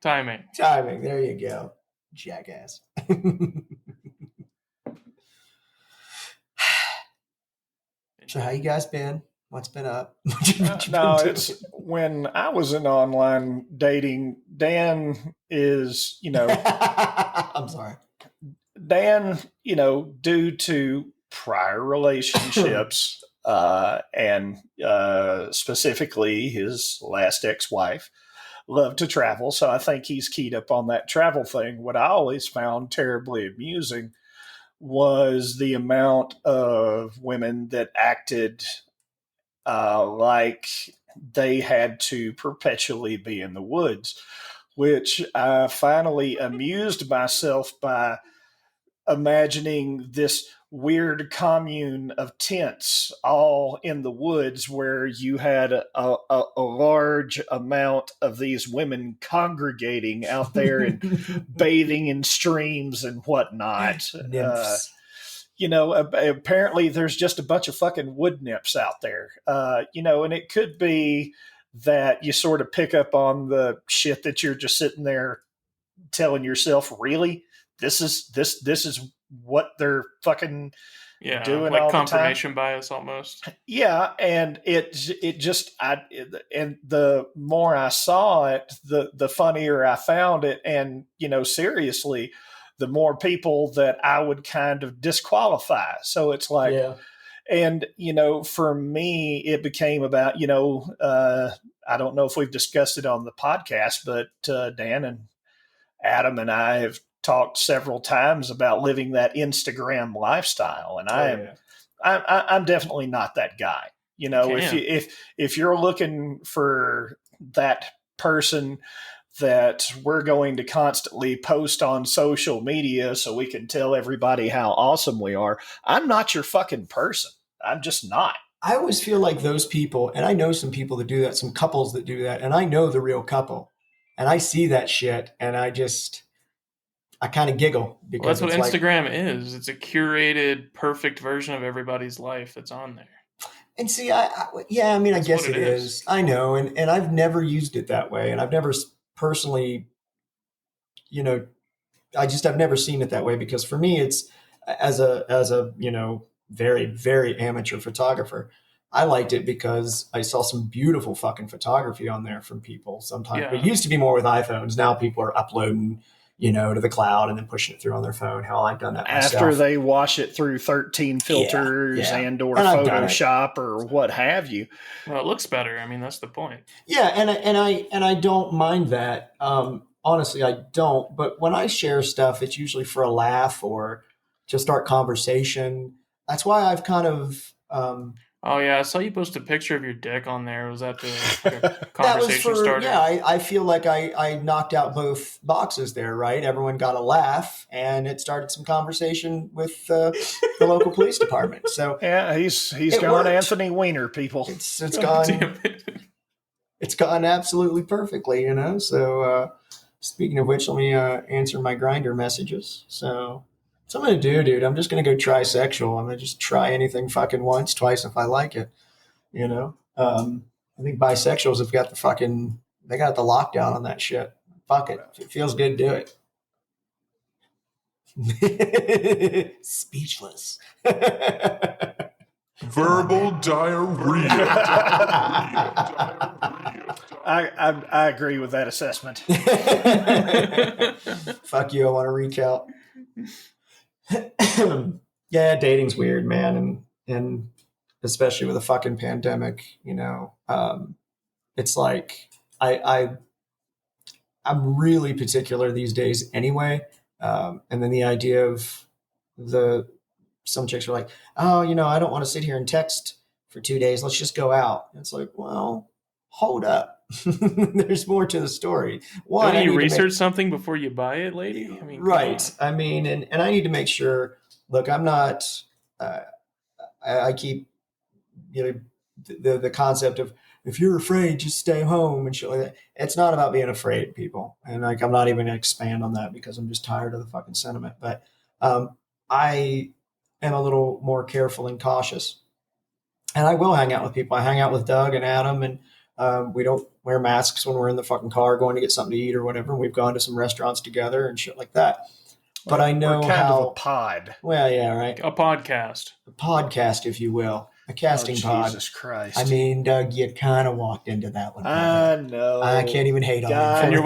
timing. Timing. There you go. Jackass. So how you guys been? What's been up? It's when I was in online dating, Dan is, I'm sorry. Dan, due to prior relationships and specifically his last ex-wife, loved to travel. So I think he's keyed up on that travel thing. What I always found terribly amusing was the amount of women that acted like they had to perpetually be in the woods, which I finally amused myself by imagining this weird commune of tents all in the woods where you had a large amount of these women congregating out there and bathing in streams and whatnot. Apparently there's just a bunch of fucking wood nymphs out there, and it could be that you sort of pick up on the shit that you're just sitting there telling yourself, really? This is what they're fucking doing like all confirmation the time. Bias almost. Yeah, and and the more I saw it, the funnier I found it, and seriously, the more people that I would kind of disqualify. So it's like, and for me, it became about I don't know if we've discussed it on the podcast, but Dan and Adam and I have talked several times about living that Instagram lifestyle, and I'm definitely not that guy. If you're looking for that person that we're going to constantly post on social media so we can tell everybody how awesome we are, I'm not your fucking person. I'm just not. I always feel like those people, and I know some people that do that, some couples that do that, and I know the real couple, and I see that shit, and I kind of giggle because that's what Instagram is. It's a curated, perfect version of everybody's life that's on there. And see, I guess it is. I know, and I've never used it that way, and I've never personally, I've never seen it that way, because for me, it's as a very, very amateur photographer, I liked it because I saw some beautiful fucking photography on there from people sometimes. Yeah. It used to be more with iPhones. Now people are uploading, to the cloud and then pushing it through on their phone. Hell, I've done that myself. After they wash it through 13 filters and or Photoshop or what have you. Well, it looks better. I mean, that's the point. Yeah, and I don't mind that. Honestly, I don't. But when I share stuff, it's usually for a laugh or to start conversation. That's why I've kind of. Oh yeah, I saw you post a picture of your dick on there. Was that the conversation starter? Yeah, I feel like I knocked out both boxes there, right? Everyone got a laugh, and it started some conversation with the local police department. So yeah, he's gone Anthony Weiner, people. It's gone. It's gone absolutely perfectly, So speaking of which, let me answer my Grindr messages. So. So I'm going to do, dude. I'm just going to go trisexual. I'm going to just try anything fucking once, twice if I like it. I think bisexuals have got they got the lockdown on that shit. Fuck it. If it feels good, do it. Speechless. Verbal diarrhea. I agree with that assessment. Fuck you. I want to recount. Yeah, dating's weird, man, and especially with a fucking pandemic, it's like I'm really particular these days anyway. And then the idea of some chicks are like, oh, I don't want to sit here and text for 2 days. Let's just go out. And it's like, well, hold up. There's more to the story. One, don't you research something before you buy it, lady? I mean, right. I mean, and I need to make sure, look, I'm not, I keep, the concept of, if you're afraid, just stay home and shit like that. It's not about being afraid, people. And like, I'm not even going to expand on that because I'm just tired of the fucking sentiment. But I am a little more careful and cautious. And I will hang out with people. I hang out with Doug and Adam, and we don't wear masks when we're in the fucking car going to get something to eat or whatever. We've gone to some restaurants together and shit like that. But I know we're kind of a pod. Well, yeah, right. A podcast. A podcast, if you will. A casting pod. Jesus Christ. I mean, Doug, you kind of walked into that one. I know. I can't even hate on you. And you're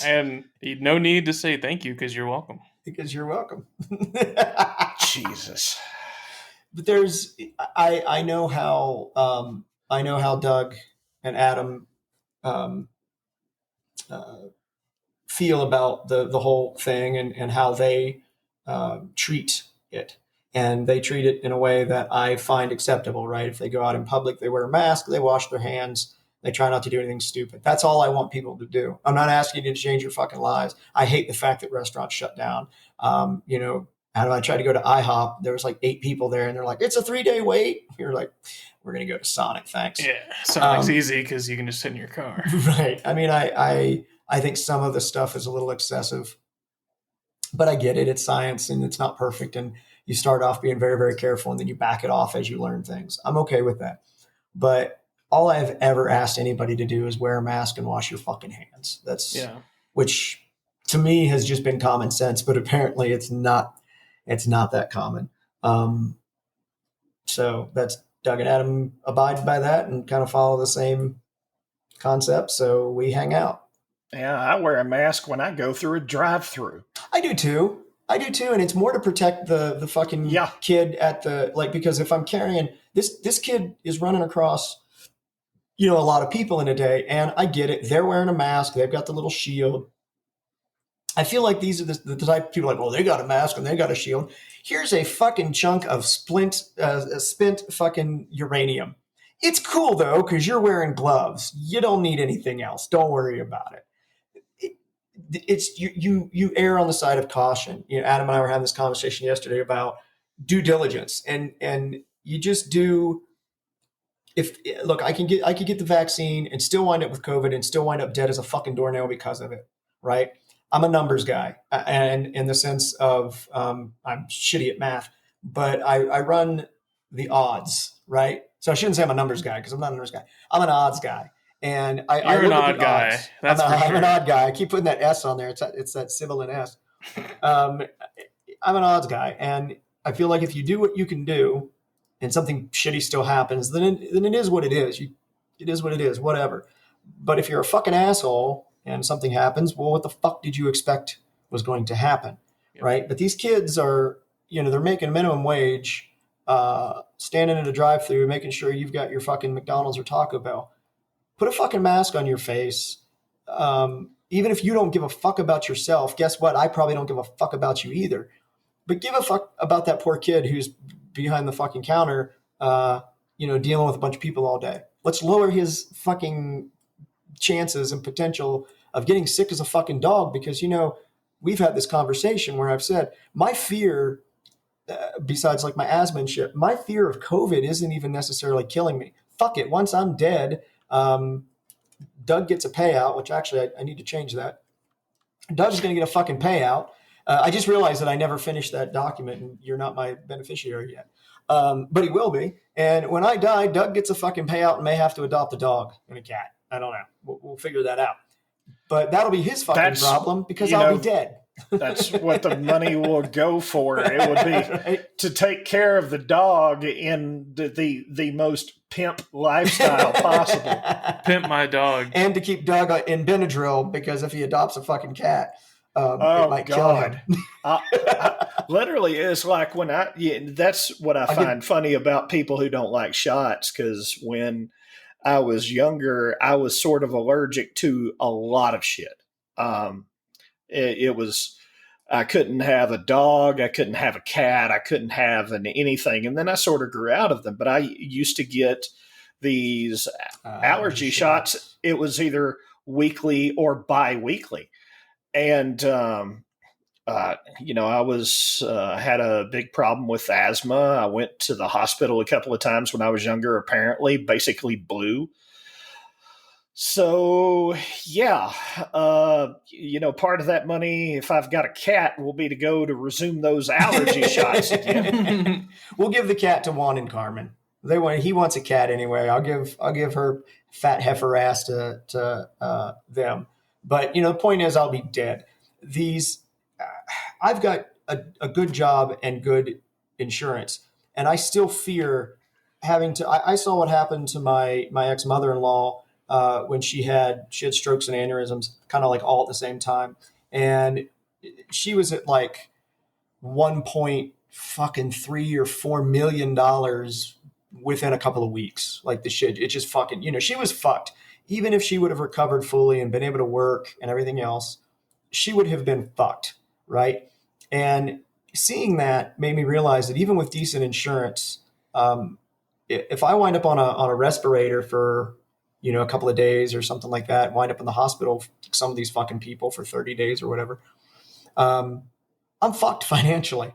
and no need to say thank you because you're welcome. Because you're welcome. Jesus. But I know how Doug and Adam feel about the whole thing and how they treat it. And they treat it in a way that I find acceptable, right? If they go out in public, they wear a mask, they wash their hands, they try not to do anything stupid. That's all I want people to do. I'm not asking you to change your fucking lives. I hate the fact that restaurants shut down. Adam, I tried to go to IHOP. There was like 8 people there, and they're like, it's a 3-day wait. You're like, we're going to go to Sonic, thanks. Yeah, Sonic's easy because you can just sit in your car. Right. I mean, I think some of the stuff is a little excessive, but I get it. It's science, and it's not perfect, and you start off being very, very careful, and then you back it off as you learn things. I'm okay with that. But all I've ever asked anybody to do is wear a mask and wash your fucking hands. Which to me has just been common sense, but apparently it's not that common. So that's Doug and Adam abide by that and kind of follow the same concept. So we hang out. Yeah, I wear a mask when I go through a drive-through. I do too. And it's more to protect the fucking kid at the, like, because if I'm carrying this kid is running across, a lot of people in a day, and I get it. They're wearing a mask. They've got the little shield. I feel like these are the type of people like, well, they got a mask and they got a shield. Here's a fucking chunk of spent fucking uranium. It's cool though, because you're wearing gloves. You don't need anything else. Don't worry about it. It's you err on the side of caution. Adam and I were having this conversation yesterday about due diligence, and you just do. I could get the vaccine and still wind up with COVID and still wind up dead as a fucking doornail because of it, right? I'm a numbers guy, and in the sense of I'm shitty at math, but I run the odds, right? So I shouldn't say I'm a numbers guy because I'm not a numbers guy. I'm an odds guy. And You're an odd guy. Odds. That's for sure. I'm an odd guy. I keep putting that S on there. It's that sibilant S. I'm an odds guy, and I feel like if you do what you can do, and something shitty still happens, then it is what it is. It is what it is. Whatever. But if you're a fucking asshole and something happens, well, what the fuck did you expect was going to happen, right? But these kids are, they're making minimum wage, standing in a drive-thru, making sure you've got your fucking McDonald's or Taco Bell. Put a fucking mask on your face. Even if you don't give a fuck about yourself, guess what? I probably don't give a fuck about you either. But give a fuck about that poor kid who's behind the fucking counter, dealing with a bunch of people all day. Let's lower his fucking chances and potential of getting sick as a fucking dog because, we've had this conversation where I've said my fear, besides like my asthma and shit, my fear of COVID isn't even necessarily killing me. Fuck it. Once I'm dead, Doug gets a payout, which actually I need to change that. Doug's going to get a fucking payout. I just realized that I never finished that document and you're not my beneficiary yet. But he will be. And when I die, Doug gets a fucking payout and may have to adopt a dog and a cat. I don't know. We'll figure that out. But that'll be his fucking problem because I'll be dead. That's what the money will go for. It would be to take care of the dog in the most pimp lifestyle possible. Pimp my dog. And to keep Doug in Benadryl because if he adopts a fucking cat. it might kill him. Literally, it's like when that's what I find funny about people who don't like shots, because when I was younger, I was sort of allergic to a lot of shit. It was, I couldn't have a dog, I couldn't have a cat, I couldn't have anything. And then I sort of grew out of them. But I used to get these allergy shots. It was either weekly or bi-weekly. And, I was had a big problem with asthma. I went to the hospital a couple of times when I was younger, apparently, basically blue. So, yeah, part of that money, if I've got a cat, will be to go to resume those allergy shots again. We'll give the cat to Juan and Carmen. He wants a cat anyway. I'll give her fat heifer ass to them. But the point is, I'll be dead. I've got a good job and good insurance, and I still fear having to. I saw what happened to my ex mother-in-law when she had strokes and aneurysms, kind of like all at the same time, and she was at like $1.3 or $4 million within a couple of weeks. Like the shit, it just fucking, she was fucked. Even if she would have recovered fully and been able to work and everything else, she would have been fucked, right? And seeing that made me realize that even with decent insurance, if I wind up on a respirator for, a couple of days or something like that, wind up in the hospital, some of these fucking people for 30 days or whatever, I'm fucked financially,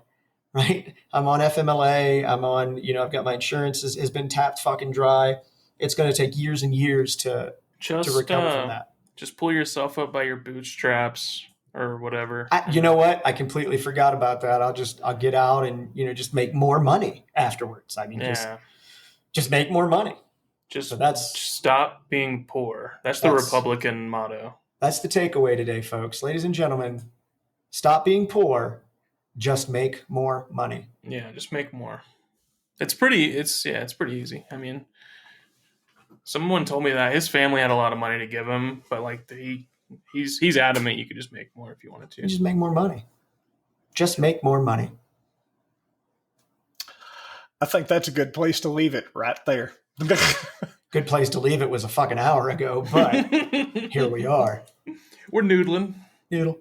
right? I'm on FMLA. I'm on, I've got my insurance has been tapped fucking dry. It's going to take years and years to recover from that. Just pull yourself up by your bootstraps or whatever. You know what? I completely forgot about that. I'll get out and, just make more money afterwards. I mean, just make more money. Just stop being poor. That's the Republican motto. That's the takeaway today, folks. Ladies and gentlemen, stop being poor. Just make more money. Yeah, just make more. It's pretty easy. I mean, someone told me that his family had a lot of money to give him, but like he's adamant you could just make more if you wanted to. You just make more money. Just make more money. I think that's a good place to leave it right there. Good place to leave it was a fucking hour ago, but here we are. We're noodling. Noodle.